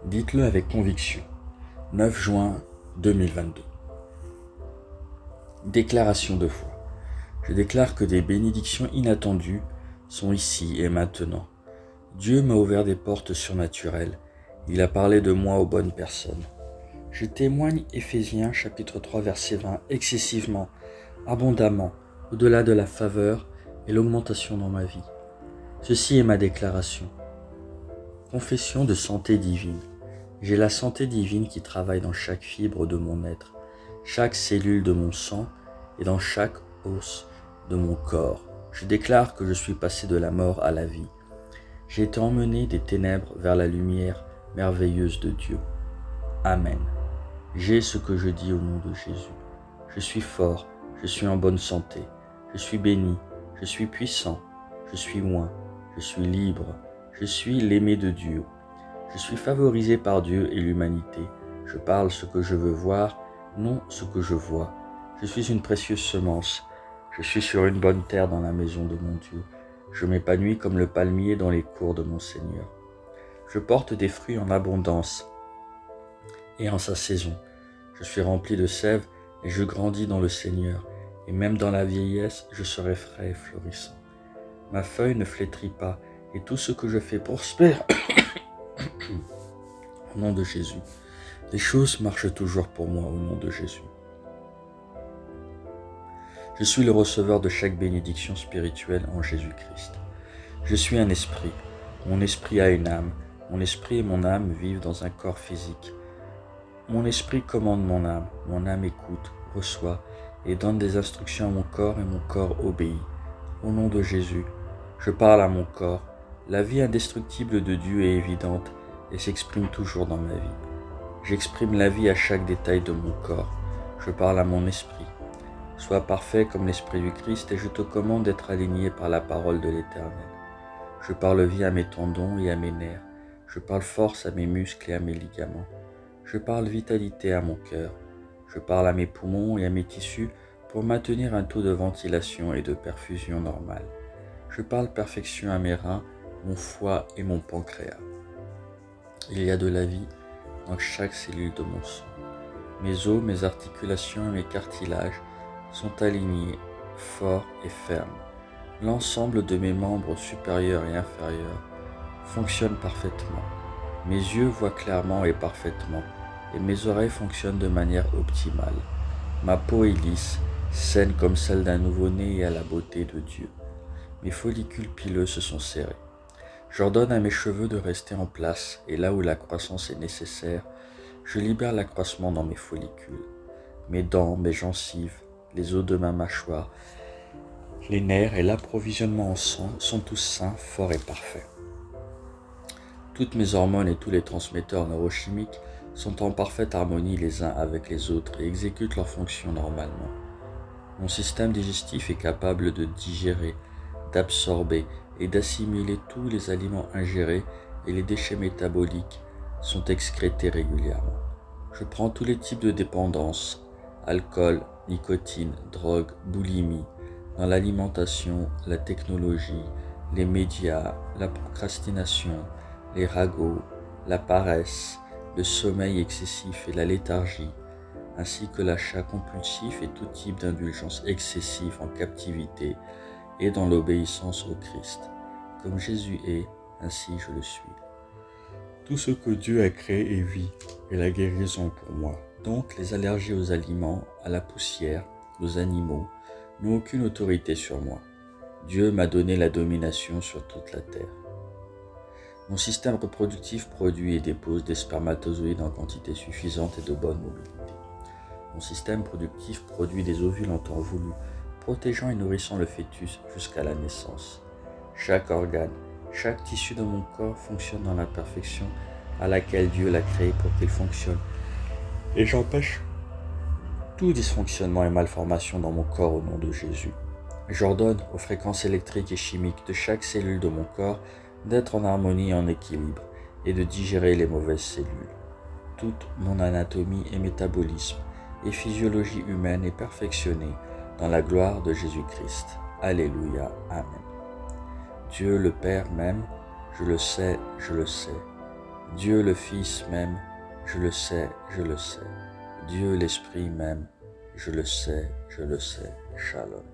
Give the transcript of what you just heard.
Dites-le avec conviction. 9 juin 2022. Déclaration de foi. Je déclare que des bénédictions inattendues sont ici et maintenant. Dieu m'a ouvert des portes surnaturelles. Il a parlé de moi aux bonnes personnes. Je témoigne Éphésiens chapitre 3 verset 20 excessivement, abondamment, au-delà de la faveur et l'augmentation dans ma vie. Ceci est ma déclaration. Confession de santé divine. J'ai la santé divine qui travaille dans chaque fibre de mon être, chaque cellule de mon sang et dans chaque os de mon corps. Je déclare que je suis passé de la mort à la vie. J'ai été emmené des ténèbres vers la lumière merveilleuse de Dieu. Amen. J'ai ce que je dis au nom de Jésus. Je suis fort, je suis en bonne santé, je suis béni, je suis puissant, je suis loin, je suis libre, je suis l'aimé de Dieu. Je suis favorisé par Dieu et l'humanité. Je parle ce que je veux voir, non ce que je vois. Je suis une précieuse semence. Je suis sur une bonne terre dans la maison de mon Dieu. Je m'épanouis comme le palmier dans les cours de mon Seigneur. Je porte des fruits en abondance et en sa saison. Je suis rempli de sève et je grandis dans le Seigneur. Et même dans la vieillesse, je serai frais et florissant. Ma feuille ne flétrit pas et tout ce que je fais prospère. Au nom de Jésus, les choses marchent toujours pour moi au nom de Jésus. Je suis le receveur de chaque bénédiction spirituelle en Jésus-Christ. Je suis un esprit. Mon esprit a une âme. Mon esprit et mon âme vivent dans un corps physique. Mon esprit commande mon âme. Mon âme écoute, reçoit et donne des instructions à mon corps et mon corps obéit. Au nom de Jésus, je parle à mon corps. La vie indestructible de Dieu est évidente et s'exprime toujours dans ma vie. J'exprime la vie à chaque détail de mon corps. Je parle à mon esprit. Sois parfait comme l'Esprit du Christ et je te commande d'être aligné par la parole de l'Éternel. Je parle vie à mes tendons et à mes nerfs. Je parle force à mes muscles et à mes ligaments. Je parle vitalité à mon cœur. Je parle à mes poumons et à mes tissus pour maintenir un taux de ventilation et de perfusion normal. Je parle perfection à mes reins, mon foie et mon pancréas. Il y a de la vie dans chaque cellule de mon sang. Mes os, mes articulations et mes cartilages sont alignés, forts et fermes. L'ensemble de mes membres supérieurs et inférieurs fonctionne parfaitement. Mes yeux voient clairement et parfaitement, et mes oreilles fonctionnent de manière optimale. Ma peau est lisse, saine comme celle d'un nouveau-né et à la beauté de Dieu. Mes follicules pileux se sont serrés. J'ordonne à mes cheveux de rester en place, et là où la croissance est nécessaire, je libère l'accroissement dans mes follicules. Mes dents, mes gencives, les os de ma mâchoire, les nerfs et l'approvisionnement en sang sont tous sains, forts et parfaits. Toutes mes hormones et tous les transmetteurs neurochimiques sont en parfaite harmonie les uns avec les autres et exécutent leurs fonctions normalement. Mon système digestif est capable de digérer, d'absorber et d'assimiler tous les aliments ingérés et les déchets métaboliques sont excrétés régulièrement. Je prends tous les types de dépendance, alcool, nicotine, drogue, boulimie, dans l'alimentation, la technologie, les médias, la procrastination, les ragots, la paresse, le sommeil excessif et la léthargie, ainsi que l'achat compulsif et tout type d'indulgence excessive en captivité et dans l'obéissance au Christ. Comme Jésus est, ainsi je le suis. Tout ce que Dieu a créé est vie et la guérison pour moi. Donc les allergies aux aliments, à la poussière, aux animaux, n'ont aucune autorité sur moi. Dieu m'a donné la domination sur toute la terre. Mon système reproductif produit et dépose des spermatozoïdes en quantité suffisante et de bonne mobilité. Mon système productif produit des ovules en temps voulu, protégeant et nourrissant le fœtus jusqu'à la naissance. Chaque organe, chaque tissu de mon corps fonctionne dans la perfection à laquelle Dieu l'a créé pour qu'il fonctionne. Et j'empêche tout dysfonctionnement et malformation dans mon corps au nom de Jésus. J'ordonne aux fréquences électriques et chimiques de chaque cellule de mon corps d'être en harmonie et en équilibre et de digérer les mauvaises cellules. Toute mon anatomie et métabolisme et physiologie humaine est perfectionnée dans la gloire de Jésus-Christ. Alléluia. Amen. Dieu le Père m'aime, je le sais, je le sais. Dieu le Fils m'aime, je le sais, je le sais. Dieu l'Esprit m'aime, je le sais, je le sais. Shalom.